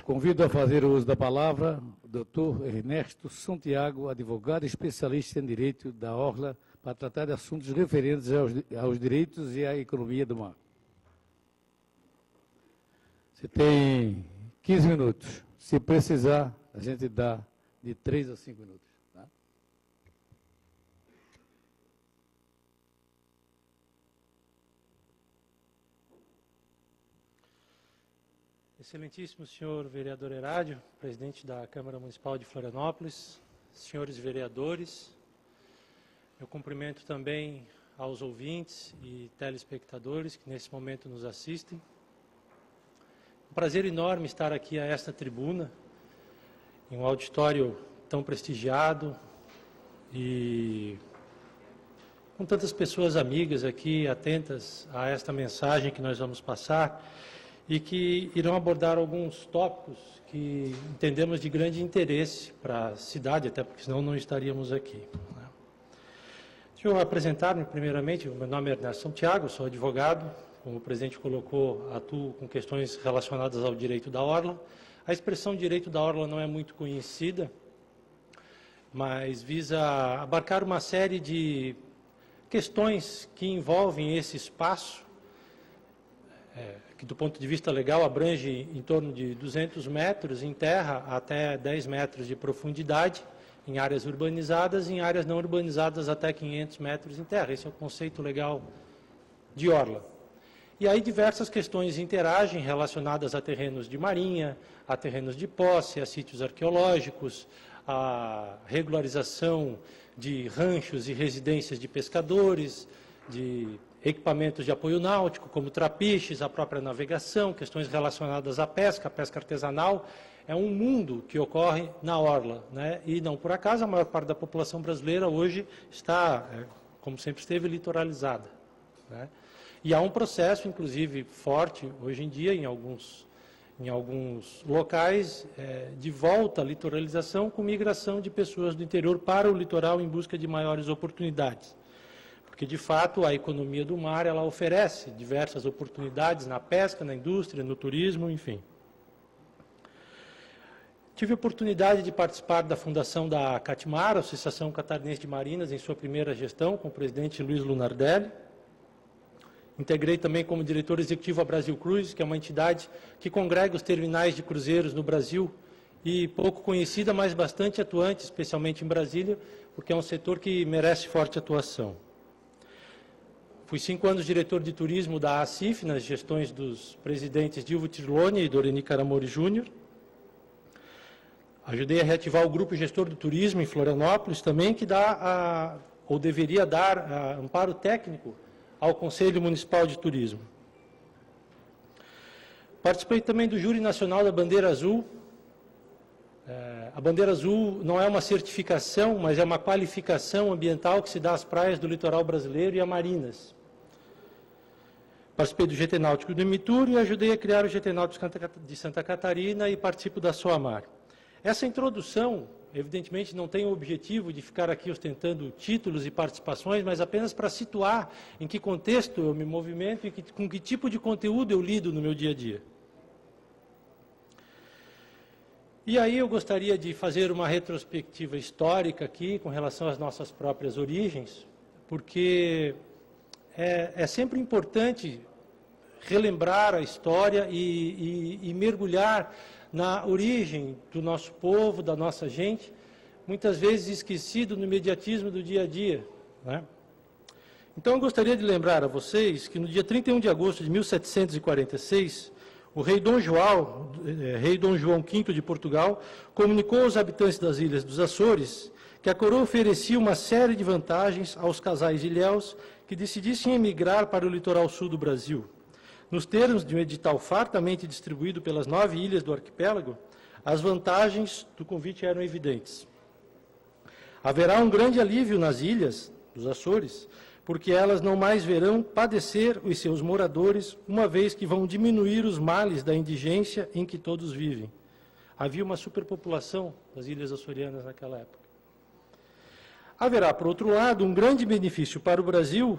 Convido a fazer o uso da palavra o Dr. Ernesto Santiago, advogado especialista em direito da Orla, para tratar de assuntos referentes aos direitos e à economia do mar. Você tem 15 minutos. Se precisar, a gente dá de 3 a 5 minutos. Tá? Excelentíssimo senhor vereador Herádio, presidente da Câmara Municipal de Florianópolis, senhores vereadores, eu cumprimento também aos ouvintes e telespectadores que nesse momento nos assistem. Um prazer enorme estar aqui a esta tribuna, em um auditório tão prestigiado e com tantas pessoas amigas aqui, atentas a esta mensagem que nós vamos passar e que irão abordar alguns tópicos que entendemos de grande interesse para a cidade, até porque senão não estaríamos aqui. Deixa eu apresentar-me primeiramente. Meu nome é Ernesto Santiago, sou advogado, como o presidente colocou, atuo com questões relacionadas ao direito da Orla. A expressão direito da Orla não é muito conhecida, mas visa abarcar uma série de questões que envolvem esse espaço, que do ponto de vista legal abrange em torno de 200 metros em terra até 10 metros de profundidade, em áreas urbanizadas e em áreas não urbanizadas até 500 metros em terra. Esse é o conceito legal de Orla. E aí diversas questões interagem relacionadas a terrenos de marinha, a terrenos de posse, a sítios arqueológicos, a regularização de ranchos e residências de pescadores, de equipamentos de apoio náutico, como trapiches, a própria navegação, questões relacionadas à pesca, a pesca artesanal. É um mundo que ocorre na Orla, né? E não por acaso a maior parte da população brasileira hoje está, como sempre esteve, litoralizada, né? E há um processo, inclusive, forte hoje em dia em alguns locais de volta à litoralização com migração de pessoas do interior para o litoral em busca de maiores oportunidades. Porque, de fato, a economia do mar ela oferece diversas oportunidades na pesca, na indústria, no turismo, enfim. Tive a oportunidade de participar da fundação da CATMAR, Associação Catarinense de Marinas, em sua primeira gestão, com o presidente Luiz Lunardelli. Integrei também como diretor executivo a Brasil Cruises, que é uma entidade que congrega os terminais de cruzeiros no Brasil e pouco conhecida, mas bastante atuante, especialmente em Brasília, porque é um setor que merece forte atuação. Fui 5 anos diretor de turismo da ACIF, nas gestões dos presidentes Dilvo Tirloni e Doreni Caramori Júnior. Ajudei a reativar o grupo gestor do turismo em Florianópolis também, que dá, ou deveria dar, amparo técnico ao Conselho Municipal de Turismo. Participei também do Júri Nacional da Bandeira Azul. A Bandeira Azul não é uma certificação, mas é uma qualificação ambiental que se dá às praias do litoral brasileiro e a marinas. Participei do GT Náutico do Imitur e ajudei a criar o GT Náutico de Santa Catarina e participo da SOAMAR. Essa introdução, evidentemente, não tem o objetivo de ficar aqui ostentando títulos e participações, mas apenas para situar em que contexto eu me movimento e com que tipo de conteúdo eu lido no meu dia a dia. E aí eu gostaria de fazer uma retrospectiva histórica aqui com relação às nossas próprias origens, porque é sempre importante relembrar a história e mergulhar na origem do nosso povo, da nossa gente, muitas vezes esquecido no imediatismo do dia a dia, né? Então eu gostaria de lembrar a vocês que no dia 31 de agosto de 1746, o rei Dom João V de Portugal, comunicou aos habitantes das ilhas dos Açores que a coroa oferecia uma série de vantagens aos casais ilhéus que decidissem emigrar para o litoral sul do Brasil. Nos termos de um edital fartamente distribuído pelas 9 ilhas do arquipélago, as vantagens do convite eram evidentes. Haverá um grande alívio nas ilhas dos Açores, porque elas não mais verão padecer os seus moradores, uma vez que vão diminuir os males da indigência em que todos vivem. Havia uma superpopulação das ilhas açorianas naquela época. Haverá, por outro lado, um grande benefício para o Brasil,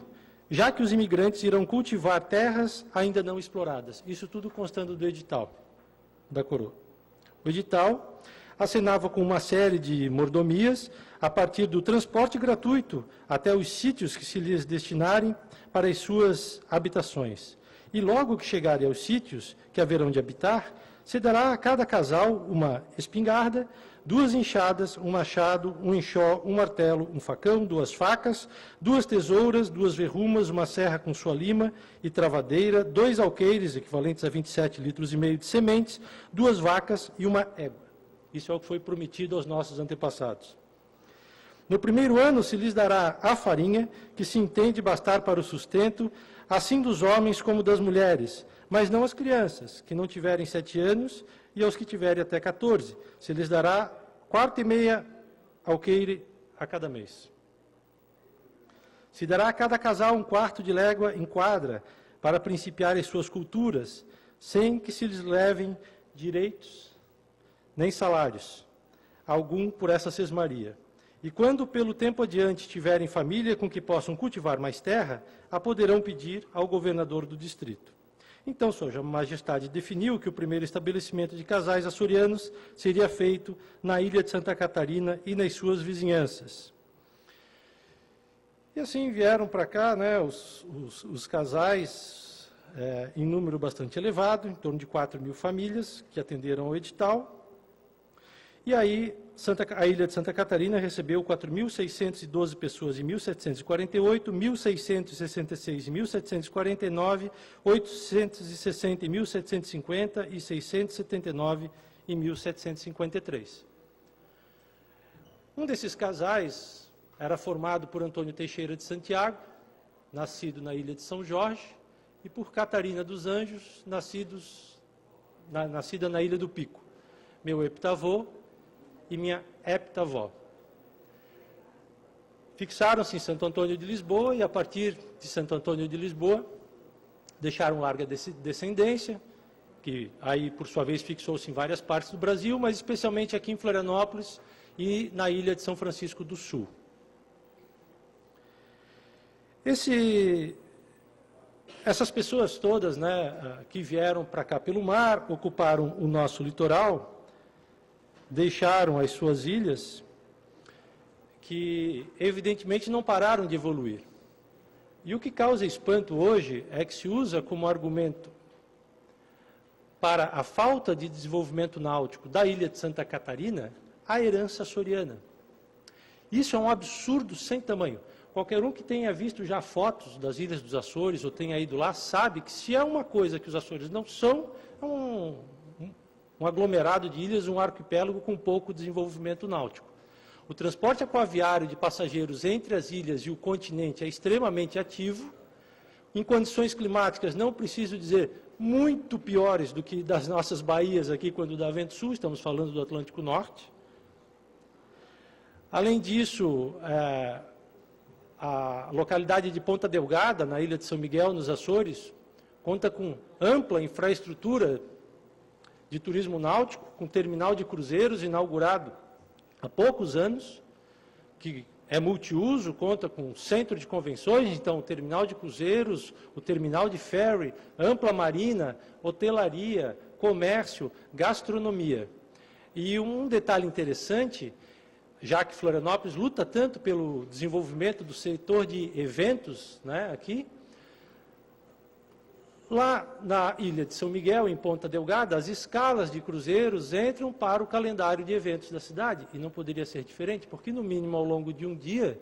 já que os imigrantes irão cultivar terras ainda não exploradas. Isso tudo constando do edital da coroa. O edital assinava com uma série de mordomias a partir do transporte gratuito até os sítios que se lhes destinarem para as suas habitações. E logo que chegarem aos sítios que haverão de habitar, se dará a cada casal uma espingarda, 2 enxadas, um machado, um enxó, um martelo, um facão, 2 facas, 2 tesouras, 2 verrumas, uma serra com sua lima e travadeira, 2 alqueires, equivalentes a 27 litros e meio de sementes, 2 vacas e uma égua. Isso é o que foi prometido aos nossos antepassados. No primeiro ano se lhes dará a farinha, que se entende bastar para o sustento, assim dos homens como das mulheres, mas não às crianças, que não tiverem 7 anos, e aos que tiverem até 14. Se lhes dará 4,5 alqueire a cada mês. Se dará a cada casal 1/4 de légua em quadra, para principiar as suas culturas, sem que se lhes levem direitos, nem salários, algum por essa sesmaria. E quando pelo tempo adiante tiverem família com que possam cultivar mais terra, a poderão pedir ao governador do distrito. Então, Sua Majestade definiu que o primeiro estabelecimento de casais açorianos seria feito na ilha de Santa Catarina e nas suas vizinhanças. E assim vieram para cá, né, os casais em número bastante elevado, em torno de 4.000 famílias que atenderam ao edital. E aí, a ilha de Santa Catarina recebeu 4.612 pessoas em 1748, 1.666 em 1749, 860 em 1750 e 679 em 1753. Um desses casais era formado por Antônio Teixeira de Santiago, nascido na ilha de São Jorge, e por Catarina dos Anjos, nascida na ilha do Pico. Meu heptavô e minha heptavó. Fixaram-se em Santo Antônio de Lisboa e, a partir de Santo Antônio de Lisboa, deixaram larga descendência, que aí, por sua vez, fixou-se em várias partes do Brasil, mas especialmente aqui em Florianópolis e na ilha de São Francisco do Sul. Essas pessoas todas, né, que vieram para cá pelo mar, ocuparam o nosso litoral, deixaram as suas ilhas, que evidentemente não pararam de evoluir. E o que causa espanto hoje é que se usa como argumento para a falta de desenvolvimento náutico da ilha de Santa Catarina a herança açoriana. Isso é um absurdo sem tamanho. Qualquer um que tenha visto já fotos das Ilhas dos Açores ou tenha ido lá sabe que se é uma coisa que os Açores não são, é um aglomerado de ilhas, um arquipélago com pouco desenvolvimento náutico. O transporte aquaviário de passageiros entre as ilhas e o continente é extremamente ativo, em condições climáticas, não preciso dizer, muito piores do que das nossas baías aqui quando dá vento sul, estamos falando do Atlântico Norte. Além disso, a localidade de Ponta Delgada, na ilha de São Miguel, nos Açores, conta com ampla infraestrutura de turismo náutico, com terminal de cruzeiros inaugurado há poucos anos, que é multiuso, conta com centro de convenções, então o terminal de cruzeiros, o terminal de ferry, ampla marina, hotelaria, comércio, gastronomia. E um detalhe interessante, já que Florianópolis luta tanto pelo desenvolvimento do setor de eventos, né, aqui, lá na ilha de São Miguel, em Ponta Delgada, as escalas de cruzeiros entram para o calendário de eventos da cidade. E não poderia ser diferente, porque no mínimo ao longo de um dia,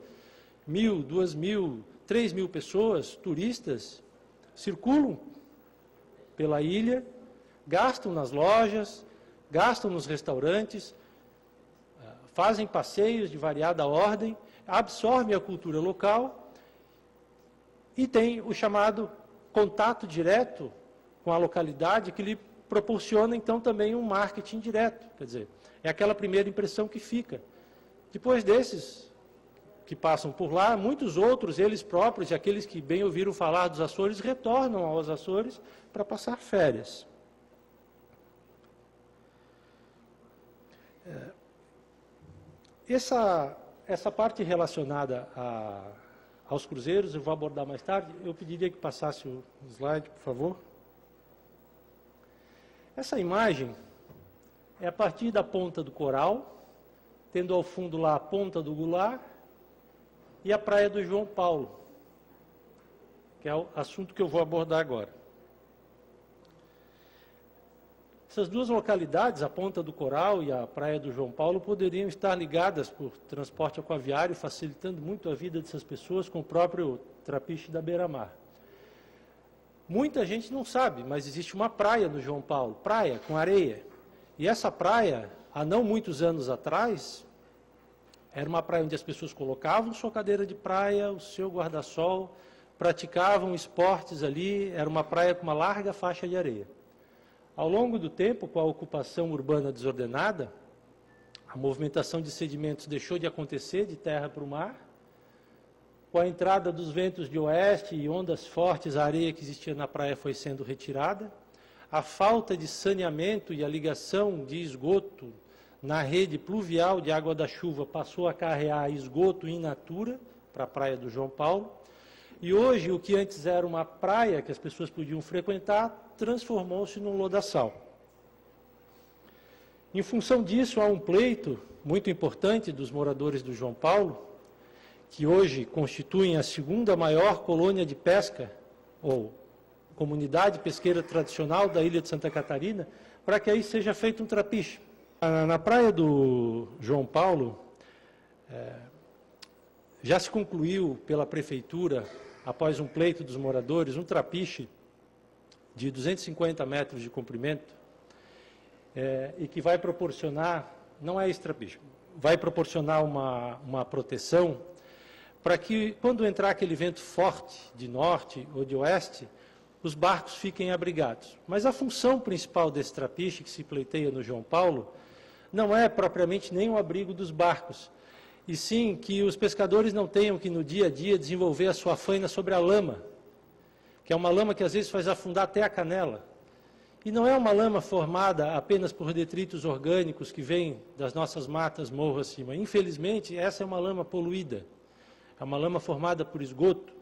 1.000, 2.000, 3.000 pessoas, turistas, circulam pela ilha, gastam nas lojas, gastam nos restaurantes, fazem passeios de variada ordem, absorvem a cultura local e tem o chamado contato direto com a localidade que lhe proporciona, então, também um marketing direto. Quer dizer, é aquela primeira impressão que fica. Depois desses que passam por lá, muitos outros, eles próprios e aqueles que bem ouviram falar dos Açores, retornam aos Açores para passar férias. Essa parte relacionada aos cruzeiros, eu vou abordar mais tarde. Eu pediria que passasse o slide, por favor. Essa imagem é a partir da Ponta do Coral, tendo ao fundo lá a Ponta do Goulart e a Praia do João Paulo, que é o assunto que eu vou abordar agora. Essas duas localidades, a Ponta do Coral e a Praia do João Paulo, poderiam estar ligadas por transporte aquaviário, facilitando muito a vida dessas pessoas com o próprio trapiche da beira-mar. Muita gente não sabe, mas existe uma praia no João Paulo, praia com areia. E essa praia, há não muitos anos atrás, era uma praia onde as pessoas colocavam sua cadeira de praia, o seu guarda-sol, praticavam esportes ali, era uma praia com uma larga faixa de areia. Ao longo do tempo, com a ocupação urbana desordenada, a movimentação de sedimentos deixou de acontecer de terra para o mar. Com a entrada dos ventos de oeste e ondas fortes, a areia que existia na praia foi sendo retirada. A falta de saneamento e a ligação de esgoto na rede pluvial de água da chuva passou a acarrear esgoto in natura para a praia do João Paulo. E hoje, o que antes era uma praia que as pessoas podiam frequentar, transformou-se num lodaçal. Em função disso, há um pleito muito importante dos moradores do João Paulo, que hoje constituem a segunda maior colônia de pesca, ou comunidade pesqueira tradicional da ilha de Santa Catarina, para que aí seja feito um trapiche. Na praia do João Paulo, já se concluiu pela prefeitura, após um pleito dos moradores, um trapiche de 250 metros de comprimento, e que vai proporcionar, não é esse trapiche, vai proporcionar uma proteção para que, quando entrar aquele vento forte de norte ou de oeste, os barcos fiquem abrigados. Mas a função principal desse trapiche, que se pleiteia no João Paulo, não é propriamente nem o abrigo dos barcos, e sim que os pescadores não tenham que, no dia a dia, desenvolver a sua faina sobre a lama, que é uma lama que às vezes faz afundar até a canela. E não é uma lama formada apenas por detritos orgânicos que vêm das nossas matas morro acima. Infelizmente, essa é uma lama poluída. É uma lama formada por esgoto,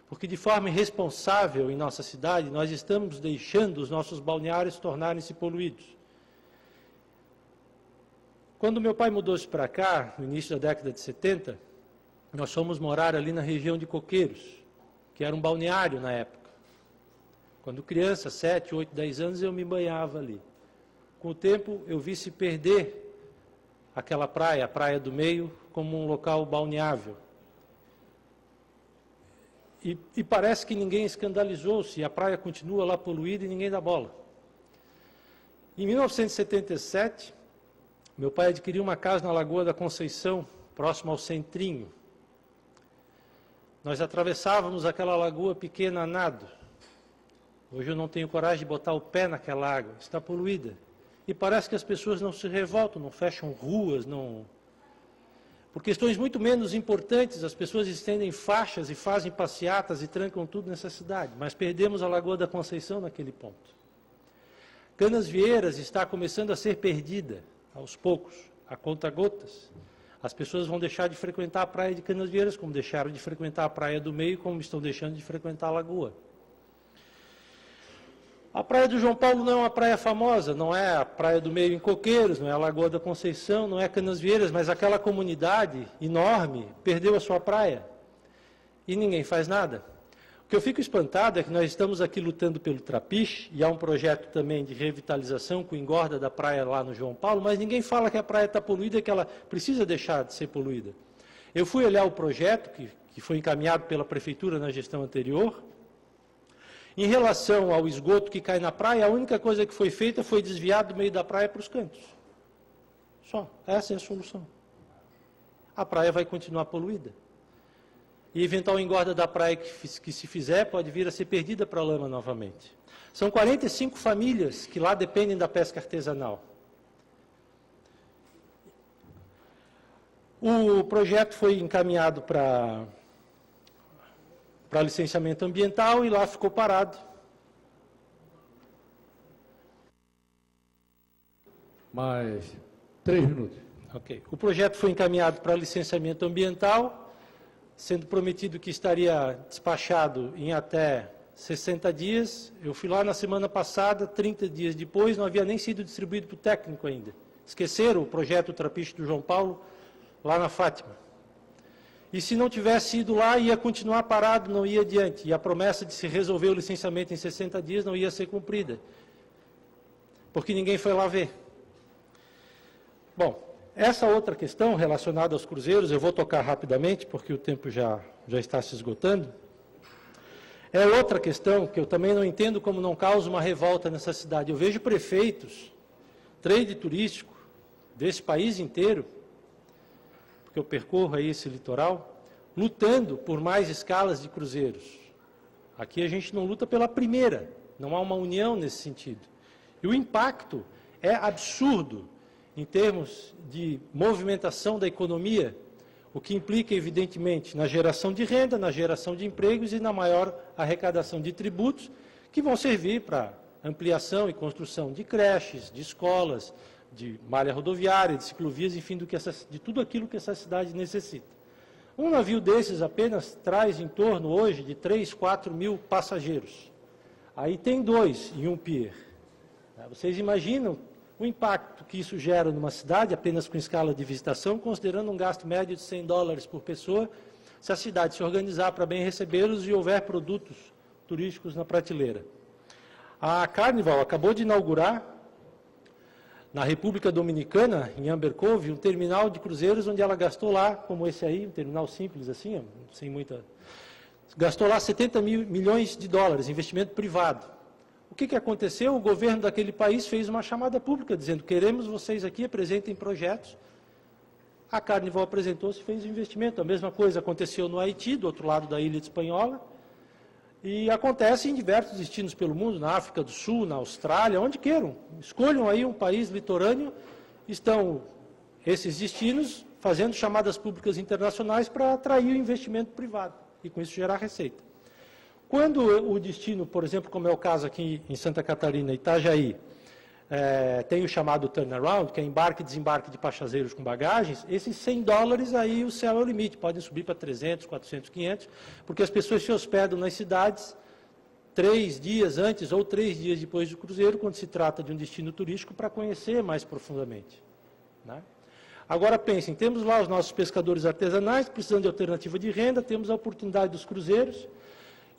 porque de forma irresponsável em nossa cidade, nós estamos deixando os nossos balneários tornarem-se poluídos. Quando meu pai mudou-se para cá, no início da década de 70, nós fomos morar ali na região de Coqueiros, que era um balneário na época. Quando criança, 7, 8, 10 anos, eu me banhava ali. Com o tempo, eu vi se perder aquela praia, a Praia do Meio, como um local balneável. E parece que ninguém escandalizou-se, a praia continua lá poluída e ninguém dá bola. Em 1977, meu pai adquiriu uma casa na Lagoa da Conceição, próximo ao Centrinho. Nós atravessávamos aquela lagoa pequena a nado. Hoje eu não tenho coragem de botar o pé naquela água, está poluída. E parece que as pessoas não se revoltam, não fecham ruas, não... Por questões muito menos importantes, as pessoas estendem faixas e fazem passeatas e trancam tudo nessa cidade. Mas perdemos a Lagoa da Conceição naquele ponto. Canasvieiras está começando a ser perdida, aos poucos, a conta-gotas. As pessoas vão deixar de frequentar a praia de Canasvieiras, como deixaram de frequentar a Praia do Meio, como estão deixando de frequentar a Lagoa. A Praia do João Paulo não é uma praia famosa, não é a Praia do Meio em Coqueiros, não é a Lagoa da Conceição, não é Canasvieiras, mas aquela comunidade enorme perdeu a sua praia e ninguém faz nada. O que eu fico espantado é que nós estamos aqui lutando pelo trapiche, e há um projeto também de revitalização com engorda da praia lá no João Paulo, mas ninguém fala que a praia está poluída e que ela precisa deixar de ser poluída. Eu fui olhar o projeto, que foi encaminhado pela prefeitura na gestão anterior. Em relação ao esgoto que cai na praia, a única coisa que foi feita foi desviar do meio da praia para os cantos. Só. Essa é a solução. A praia vai continuar poluída. E eventual engorda da praia que se fizer pode vir a ser perdida para a lama novamente. São 45 famílias que lá dependem da pesca artesanal. O projeto foi encaminhado para licenciamento ambiental e lá ficou parado. Mais 3 minutos. Ok. O projeto foi encaminhado para licenciamento ambiental, sendo prometido que estaria despachado em até 60 dias. Eu fui lá na semana passada, 30 dias depois, não havia nem sido distribuído para o técnico ainda. Esqueceram o projeto Trapiche do João Paulo, lá na Fátima. E se não tivesse ido lá, ia continuar parado, não ia adiante. E a promessa de se resolver o licenciamento em 60 dias não ia ser cumprida. Porque ninguém foi lá ver. Bom, essa outra questão relacionada aos cruzeiros, eu vou tocar rapidamente, porque o tempo já está se esgotando. É outra questão que eu também não entendo como não causa uma revolta nessa cidade. Eu vejo prefeitos, trade turístico, desse país inteiro, porque eu percorro aí esse litoral, lutando por mais escalas de cruzeiros. Aqui a gente não luta pela primeira, não há uma união nesse sentido. E o impacto é absurdo em termos de movimentação da economia, o que implica, evidentemente, na geração de renda, na geração de empregos e na maior arrecadação de tributos, que vão servir para ampliação e construção de creches, de escolas, de malha rodoviária, de ciclovias, enfim, de tudo aquilo que essa cidade necessita. Um navio desses apenas traz em torno, hoje, de 3, 4 mil passageiros. Aí tem 2 em um pier. Vocês imaginam o impacto que isso gera numa cidade, apenas com escala de visitação, considerando um gasto médio de $100 por pessoa, se a cidade se organizar para bem recebê-los e houver produtos turísticos na prateleira. A Carnival acabou de inaugurar, na República Dominicana, em Amber Cove, um terminal de cruzeiros, onde ela gastou lá, como esse aí, um terminal simples assim, sem muita... Gastou lá 70 milhões de dólares, investimento privado. O que aconteceu? O governo daquele país fez uma chamada pública, dizendo, queremos vocês aqui, apresentem projetos. A Carnival apresentou-se e fez o investimento. A mesma coisa aconteceu no Haiti, do outro lado da ilha de Espanhola, e acontece em diversos destinos pelo mundo, na África do Sul, na Austrália, onde queiram. Escolham aí um país litorâneo, estão esses destinos fazendo chamadas públicas internacionais para atrair o investimento privado, e com isso gerar receita. Quando o destino, por exemplo, como é o caso aqui em Santa Catarina, Itajaí, tem o chamado turnaround, que é embarque e desembarque de passageiros com bagagens, esses $100 aí o céu é o limite, podem subir para 300, 400, 500, porque as pessoas se hospedam nas cidades 3 dias antes ou 3 dias depois do cruzeiro, quando se trata de um destino turístico, para conhecer mais profundamente, né? Agora pensem, temos lá os nossos pescadores artesanais, precisando de alternativa de renda, temos a oportunidade dos cruzeiros.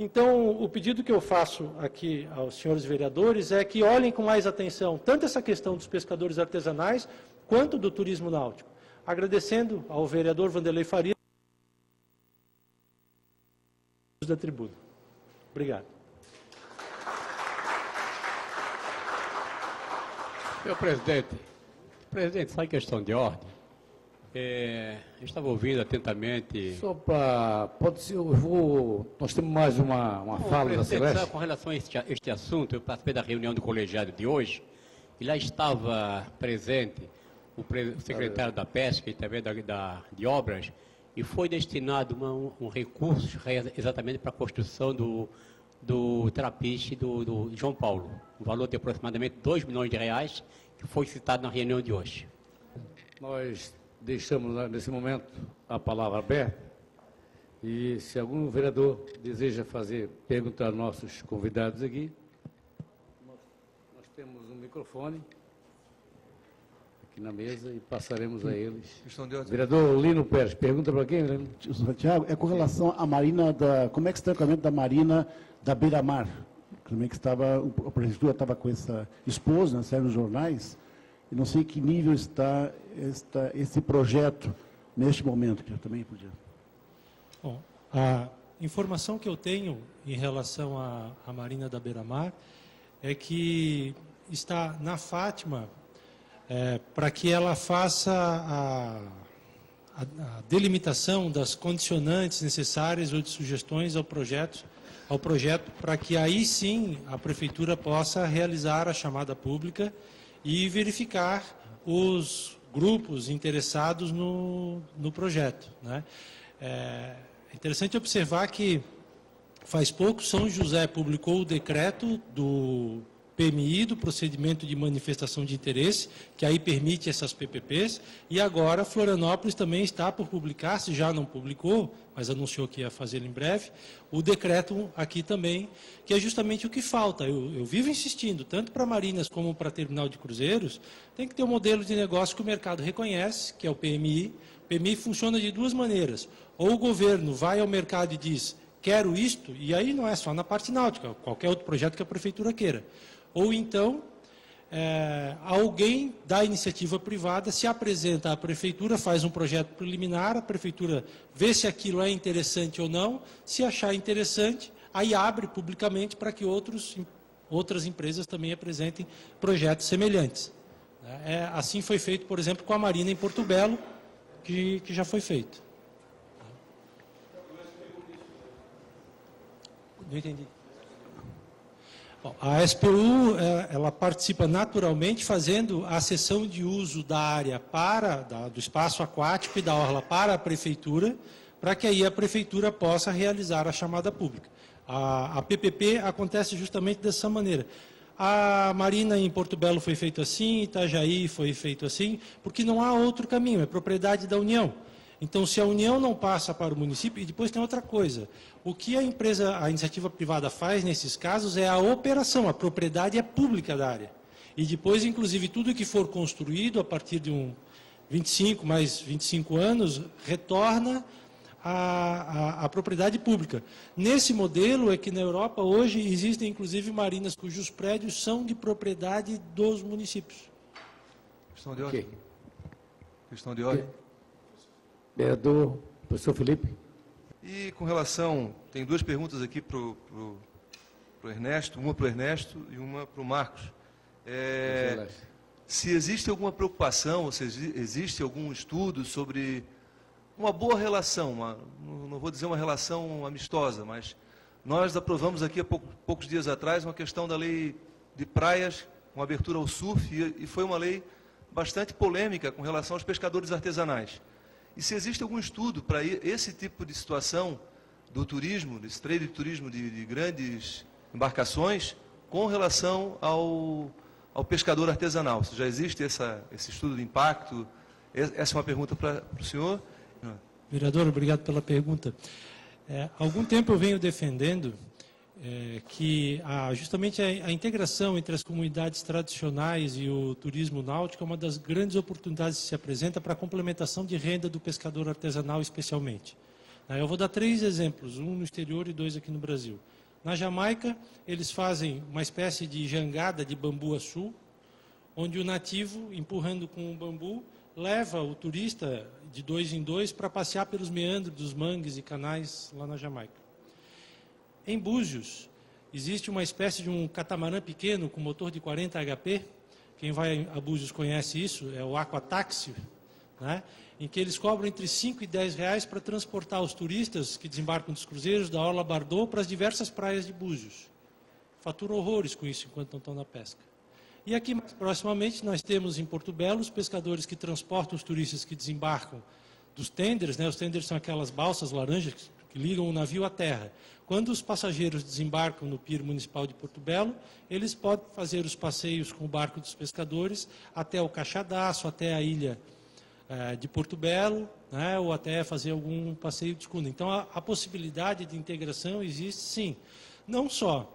Então, o pedido que eu faço aqui aos senhores vereadores é que olhem com mais atenção tanto essa questão dos pescadores artesanais, quanto do turismo náutico. Agradecendo ao vereador Vanderlei Faria da tribuna. Obrigado. Senhor presidente, só em questão de ordem, eu estava ouvindo atentamente... Só para... Pode ser, nós temos mais uma fala da Celeste. Com relação a este assunto, eu participei da reunião do colegiado de hoje, e lá estava presente o secretário da Pesca e também de Obras, e foi destinado um recurso exatamente para a construção do trapiche do João Paulo, um valor de aproximadamente R$2 milhões, que foi citado na reunião de hoje. Nós deixamos, nesse momento, a palavra aberta, e se algum vereador deseja perguntar aos nossos convidados aqui, nós temos um microfone aqui na mesa e passaremos a eles. Vereador Lino Pérez, pergunta para quem, Lino? Santiago, é com relação à Marina como é que está o caminho da Marina da Beira-Mar? Como é que estava, a prefeitura estava com essa expôs, né, saiu nos jornais, e não sei que nível está esse projeto neste momento, que eu também podia. Bom, a informação que eu tenho em relação à Marina da Beira-Mar é que está na Fátima para que ela faça a delimitação das condicionantes necessárias ou de sugestões ao projeto para que aí sim a prefeitura possa realizar a chamada pública e verificar os grupos interessados no projeto, né? É interessante observar que faz pouco São José publicou o decreto do PMI, do procedimento de manifestação de interesse, que aí permite essas PPPs, e agora Florianópolis também está por publicar, se já não publicou, mas anunciou que ia fazer em breve, o decreto aqui também, que é justamente o que falta. Eu vivo insistindo, tanto para marinas como para terminal de cruzeiros, tem que ter um modelo de negócio que o mercado reconhece, que é o PMI. O PMI funciona de duas maneiras. Ou o governo vai ao mercado e diz, quero isto, e aí não é só na parte náutica, qualquer outro projeto que a prefeitura queira. Ou então, alguém da iniciativa privada se apresenta à prefeitura, faz um projeto preliminar, a prefeitura vê se aquilo é interessante ou não, se achar interessante, aí abre publicamente para que outras empresas também apresentem projetos semelhantes. Assim foi feito, por exemplo, com a Marina em Porto Belo, que já foi feito. Não entendi. Bom, a SPU, ela participa naturalmente fazendo a cessão de uso da área do espaço aquático e da orla para a prefeitura, para que aí a prefeitura possa realizar a chamada pública. A PPP acontece justamente dessa maneira. A Marina em Porto Belo foi feito assim, Itajaí foi feito assim, porque não há outro caminho, é propriedade da União. Então, se a União não passa para o município, e depois tem outra coisa, o que a iniciativa privada faz nesses casos é a operação, a propriedade é pública da área. E depois, inclusive, tudo que for construído a partir de 25 mais 25 anos, retorna à propriedade pública. Nesse modelo é que na Europa hoje existem, inclusive, marinas cujos prédios são de propriedade dos municípios. Questão de ordem. Questão de ordem. Vereador, professor Felipe. E com relação, tem duas perguntas aqui para o Ernesto, uma para o Ernesto e uma para o Marcos. Se existe alguma preocupação, ou se existe algum estudo sobre uma boa relação, não vou dizer uma relação amistosa, mas nós aprovamos aqui há poucos dias atrás uma questão da lei de praias, com abertura ao surf, e foi uma lei bastante polêmica com relação aos pescadores artesanais. E se existe algum estudo para esse tipo de situação do turismo, desse trade de turismo de grandes embarcações, com relação ao pescador artesanal? Se já existe esse estudo de impacto? Essa é uma pergunta para o senhor. Vereador, obrigado pela pergunta. Há algum tempo eu venho defendendo que justamente a integração entre as comunidades tradicionais e o turismo náutico é uma das grandes oportunidades que se apresenta para a complementação de renda do pescador artesanal, especialmente. Eu vou dar 3 exemplos, um no exterior e 2 aqui no Brasil. Na Jamaica, eles fazem uma espécie de jangada de bambu-açu, onde o nativo, empurrando com o bambu, leva o turista de 2 em 2 para passear pelos meandros dos mangues e canais lá na Jamaica. Em Búzios, existe uma espécie de um catamarã pequeno com motor de 40 HP. Quem vai a Búzios conhece isso, é o aquataxi, né? Em que eles cobram entre 5 e 10 reais para transportar os turistas que desembarcam dos cruzeiros da Orla Bardot para as diversas praias de Búzios. Faturam horrores com isso enquanto não estão na pesca. E aqui, mais proximamente, nós temos em Porto Belo os pescadores que transportam os turistas que desembarcam dos tenders, né? Os tenders são aquelas balsas laranjas que ligam o navio à terra. Quando os passageiros desembarcam no pier municipal de Porto Belo, eles podem fazer os passeios com o barco dos pescadores até o Caixadaço, até a ilha de Porto Belo, né, ou até fazer algum passeio de escuna. Então, a possibilidade de integração existe, sim. Não só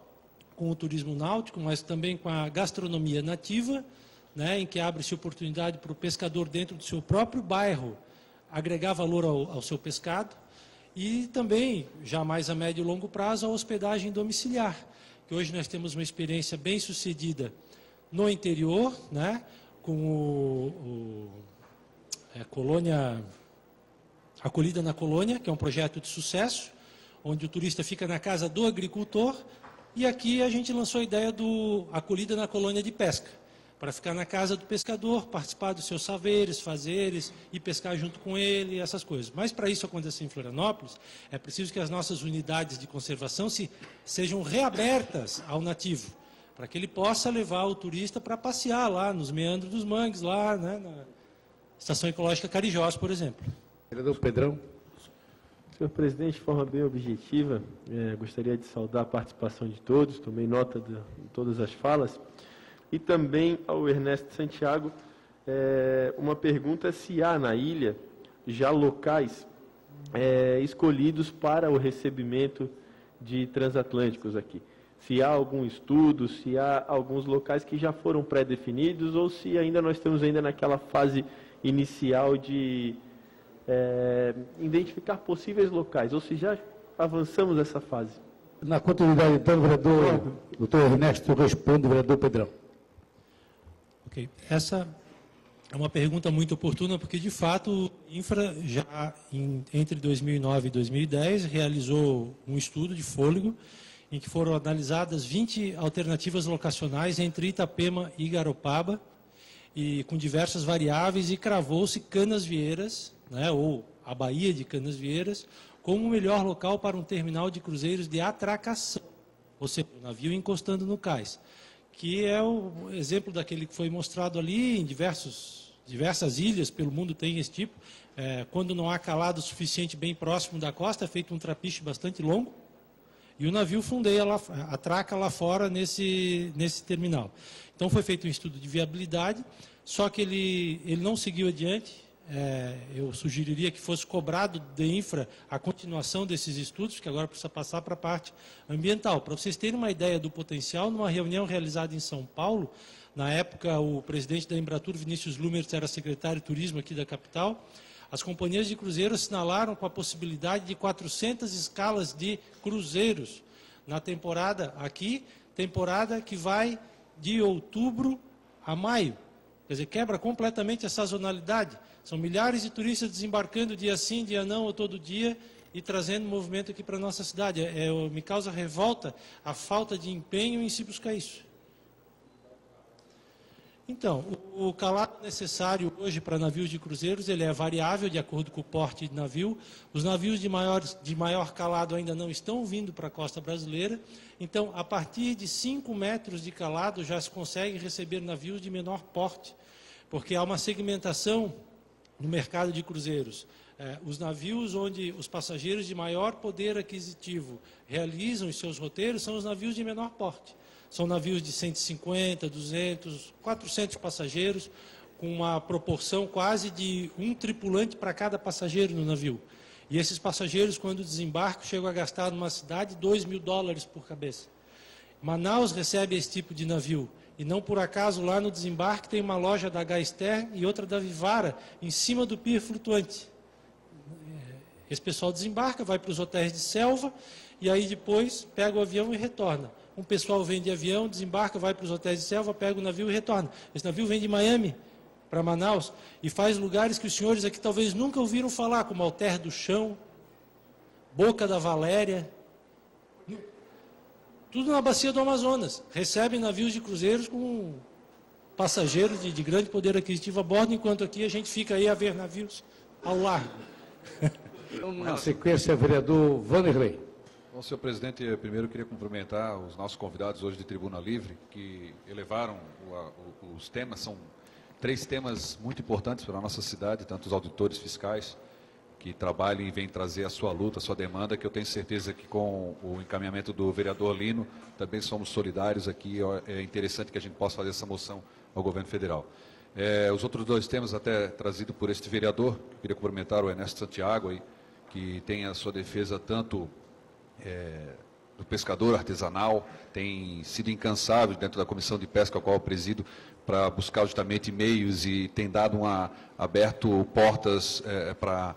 com o turismo náutico, mas também com a gastronomia nativa, né, em que abre-se oportunidade para o pescador dentro do seu próprio bairro agregar valor ao seu pescado. E também, já mais a médio e longo prazo, a hospedagem domiciliar, que hoje nós temos uma experiência bem sucedida no interior, né, com Acolhida na Colônia, que é um projeto de sucesso, onde o turista fica na casa do agricultor, e aqui a gente lançou a ideia do Acolhida na Colônia de Pesca, para ficar na casa do pescador, participar dos seus saberes, fazeres, e pescar junto com ele, essas coisas. Mas para isso acontecer em Florianópolis, é preciso que as nossas unidades de conservação sejam reabertas ao nativo, para que ele possa levar o turista para passear lá nos meandros dos mangues, lá, né, na Estação Ecológica Carijós, por exemplo. Vereador Pedrão. Senhor presidente, de forma bem objetiva, gostaria de saudar a participação de todos, tomei nota de todas as falas. E também ao Ernesto Santiago, uma pergunta se há na ilha já locais escolhidos para o recebimento de transatlânticos aqui. Se há algum estudo, se há alguns locais que já foram pré-definidos ou se ainda nós estamos ainda naquela fase inicial de identificar possíveis locais, ou se já avançamos essa fase. Na continuidade, então, o vereador doutor Ernesto responde, o vereador Pedrão. Ok. Essa é uma pergunta muito oportuna, porque, de fato, o Infra, já entre 2009 e 2010, realizou um estudo de fôlego, em que foram analisadas 20 alternativas locacionais entre Itapema e Garopaba, e com diversas variáveis, e cravou-se Canasvieiras, né, ou a Baía de Canasvieiras, como o melhor local para um terminal de cruzeiros de atracação, ou seja, o navio encostando no cais, que é o exemplo daquele que foi mostrado ali em diversas ilhas pelo mundo tem esse tipo. Quando não há calado suficiente bem próximo da costa, é feito um trapiche bastante longo, e o navio fundeia lá, atraca lá fora nesse terminal. Então foi feito um estudo de viabilidade, só que ele não seguiu adiante. Eu sugeriria que fosse cobrado de Infra a continuação desses estudos, que agora precisa passar para a parte ambiental. Para vocês terem uma ideia do potencial, numa reunião realizada em São Paulo, na época o presidente da Embratur, Vinícius Lumertz, era secretário de turismo aqui da capital, as companhias de cruzeiro assinalaram com a possibilidade de 400 escalas de cruzeiros na temporada aqui, temporada que vai de outubro a maio. Quer dizer, quebra completamente a sazonalidade. São milhares de turistas desembarcando dia sim, dia não, ou todo dia, e trazendo movimento aqui para a nossa cidade. Me causa revolta a falta de empenho em se buscar isso. Então, o calado necessário hoje para navios de cruzeiros, ele é variável de acordo com o porte de navio. Os navios de maior calado ainda não estão vindo para a costa brasileira. Então, a partir de 5 metros de calado já se consegue receber navios de menor porte, porque há uma segmentação no mercado de cruzeiros. Os navios onde os passageiros de maior poder aquisitivo realizam os seus roteiros são os navios de menor porte. São navios de 150, 200, 400 passageiros, com uma proporção quase de um tripulante para cada passageiro no navio. E esses passageiros, quando desembarcam, chegam a gastar numa cidade $2.000 por cabeça. Manaus recebe esse tipo de navio. E não por acaso lá no desembarque tem uma loja da Gaster e outra da Vivara em cima do pier flutuante. Esse pessoal desembarca, vai para os hotéis de selva e aí depois pega o avião e retorna. Um pessoal vem de avião, desembarca, vai para os hotéis de selva, pega o navio e retorna. Esse navio vem de Miami para Manaus e faz lugares que os senhores aqui talvez nunca ouviram falar, como Alter do Chão, Boca da Valéria, tudo na bacia do Amazonas. Recebem navios de cruzeiros com passageiros de grande poder aquisitivo a bordo, enquanto aqui a gente fica aí a ver navios ao largo. Então, na sequência, vereador Vanderlei. Bom, senhor presidente, eu primeiro queria cumprimentar os nossos convidados hoje de Tribuna Livre, que elevaram os temas. São 3 temas muito importantes para a nossa cidade, tanto os auditores fiscais, que trabalham e vêm trazer a sua luta, a sua demanda, que eu tenho certeza que com o encaminhamento do vereador Lino, também somos solidários aqui. É interessante que a gente possa fazer essa moção ao governo federal. Os outros 2 temas, até trazidos por este vereador, eu queria cumprimentar o Ernesto Santiago, aí, que tem a sua defesa tanto do pescador artesanal, tem sido incansável dentro da comissão de pesca, a qual eu presido, para buscar justamente meios e tem dado aberto portas para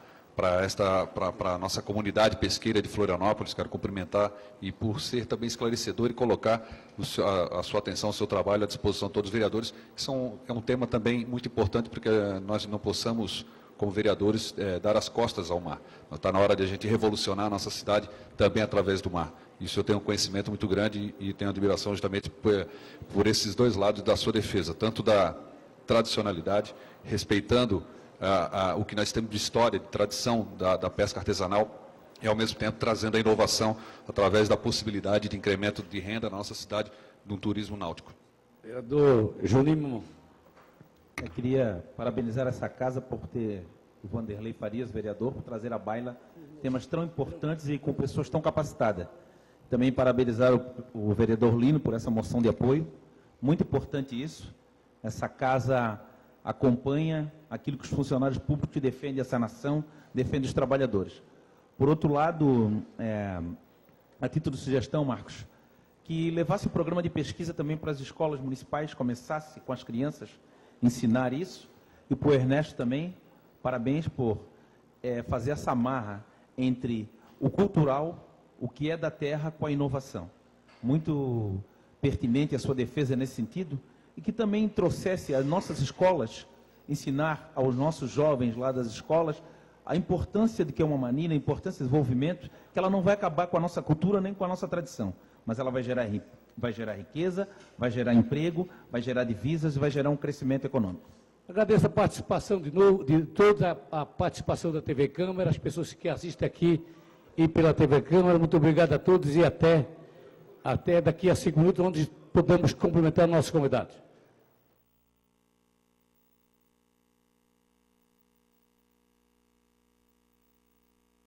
a nossa comunidade pesqueira de Florianópolis. Quero cumprimentar e por ser também esclarecedor e colocar a sua atenção, o seu trabalho à disposição de todos os vereadores. É um tema também muito importante, porque nós não possamos, como vereadores, dar as costas ao mar. Está na hora de a gente revolucionar a nossa cidade também através do mar. Isso eu tenho um conhecimento muito grande e tenho admiração justamente por esses 2 lados da sua defesa, tanto da tradicionalidade, respeitando o que nós temos de história, de tradição da pesca artesanal, e ao mesmo tempo trazendo a inovação através da possibilidade de incremento de renda na nossa cidade, de um turismo náutico. Vereador Juninho. Eu queria parabenizar essa casa por ter o Vanderlei Farias, vereador, por trazer à baila temas tão importantes e com pessoas tão capacitadas. Também parabenizar o vereador Lino por essa moção de apoio. Muito importante isso. Essa casa acompanha aquilo que os funcionários públicos defendem essa nação, defendem os trabalhadores. Por outro lado, a título de sugestão, Marcos, que levasse o programa de pesquisa também para as escolas municipais, começasse com as crianças, ensinar isso, e para o Ernesto também, parabéns por fazer essa amarra entre o cultural, o que é da terra, com a inovação. Muito pertinente a sua defesa nesse sentido, e que também trouxesse às nossas escolas, ensinar aos nossos jovens lá das escolas, a importância de que é uma marina, a importância do desenvolvimento, que ela não vai acabar com a nossa cultura nem com a nossa tradição, mas ela vai gerar riqueza, vai gerar emprego, vai gerar divisas e vai gerar um crescimento econômico. Agradeço a participação de novo, de toda a participação da TV Câmara, as pessoas que assistem aqui e pela TV Câmara. Muito obrigado a todos e até daqui a 5 minutos, onde podemos cumprimentar nossos convidados.